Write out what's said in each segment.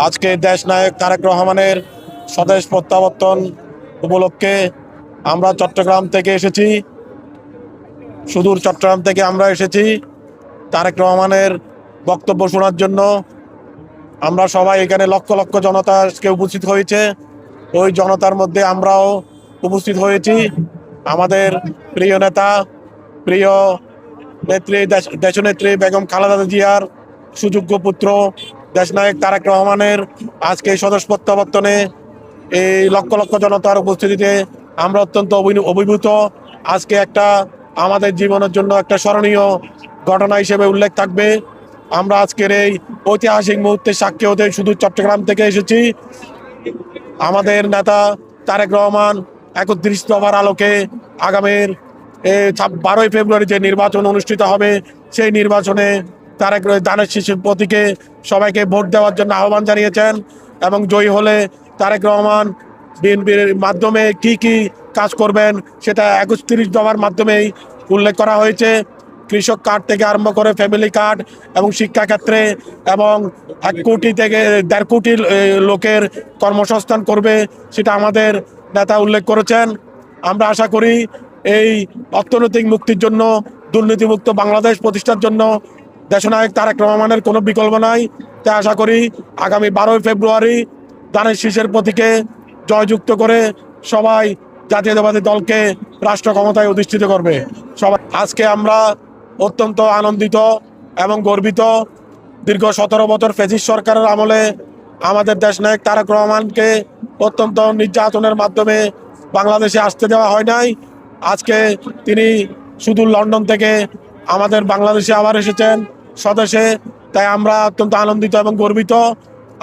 আজকে দেশ নায়ক তারেক রহমানের স্বদেশ প্রত্যাবর্তন উপলক্ষে আমরা চট্টগ্রাম থেকে এসেছি। সুদূর চট্টগ্রাম থেকে আমরা এসেছি তারেক রহমানের বক্তব্য শোনার জন্য। আমরা সবাই এখানে লক্ষ লক্ষ জনতা আজকে উপস্থিত হয়েছে। ওই জনতার মধ্যে আমরাও উপস্থিত হয়েছি। আমাদের প্রিয় নেতা, প্রিয় নেত্রী, দেশনেত্রী বেগম খালেদা জিয়ার সুযোগ্য পুত্র দেশনায়ক তারেক রহমানের আজকে এই স্বদেশ প্রত্যাবর্তনে এই লক্ষ লক্ষ জনতার উপস্থিতিতে আমরা অত্যন্ত অভিভূত। আজকে একটা আমাদের জীবনের জন্য একটা স্মরণীয় ঘটনা হিসেবে উল্লেখ থাকবে। আমরা আজকের এই ঐতিহাসিক মুহূর্তের সাক্ষী হতে শুধু চট্টগ্রাম থেকে এসেছি। আমাদের নেতা তারেক রহমান ৩১ দফার আলোকে আগামীর 12ই ফেব্রুয়ারি যে নির্বাচন অনুষ্ঠিত হবে, সেই নির্বাচনে তারেক ধানের শীষের প্রতীকে সবাইকে ভোট দেওয়ার জন্য আহ্বান জানিয়েছেন। এবং জয়ী হলে তারেক রহমান বিএনপির মাধ্যমে কি কি কাজ করবেন সেটা ৩১ দফার মাধ্যমেই উল্লেখ করা হয়েছে। কৃষক কার্ড থেকে আরম্ভ করে ফ্যামিলি কার্ড এবং শিক্ষাক্ষেত্রে এবং ১ কোটি থেকে ১.৫ কোটি লোকের কর্মসংস্থান করবে, সেটা আমাদের নেতা উল্লেখ করেছেন। আমরা আশা করি এই অর্থনৈতিক মুক্তির জন্য, দুর্নীতিমুক্ত বাংলাদেশ প্রতিষ্ঠার জন্য দেশনায়ক তারেক রহমানের কোনো বিকল্প নাই। তাই আশা করি আগামী 12ই ফেব্রুয়ারি ধানের শীষের প্রতীকে জয়যুক্ত করে সবাই জাতীয়তাবাদী দলকে রাষ্ট্র ক্ষমতায় অধিষ্ঠিত করবে। সবাই আজকে আমরা অত্যন্ত আনন্দিত এবং গর্বিত। দীর্ঘ 17 বছর ফ্যাসিস্ট সরকারের আমলে আমাদের দেশনায়ক তারেক রহমানকে অত্যন্ত নির্যাতনের মাধ্যমে বাংলাদেশে আসতে দেওয়া হয় নাই। আজকে তিনি শুধু লন্ডন থেকে আমাদের বাংলাদেশে আবার এসেছেন স্বদেশে। তাই আমরা অত্যন্ত আনন্দিত এবং গর্বিত।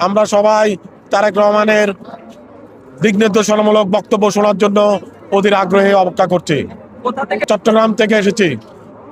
আমরা সবাই তারেক রহমানের দিক নির্দেশনামূলক বক্তব্য শোনার জন্য অধীর আগ্রহে অপেক্ষা করছি। চট্টগ্রাম থেকে এসেছি।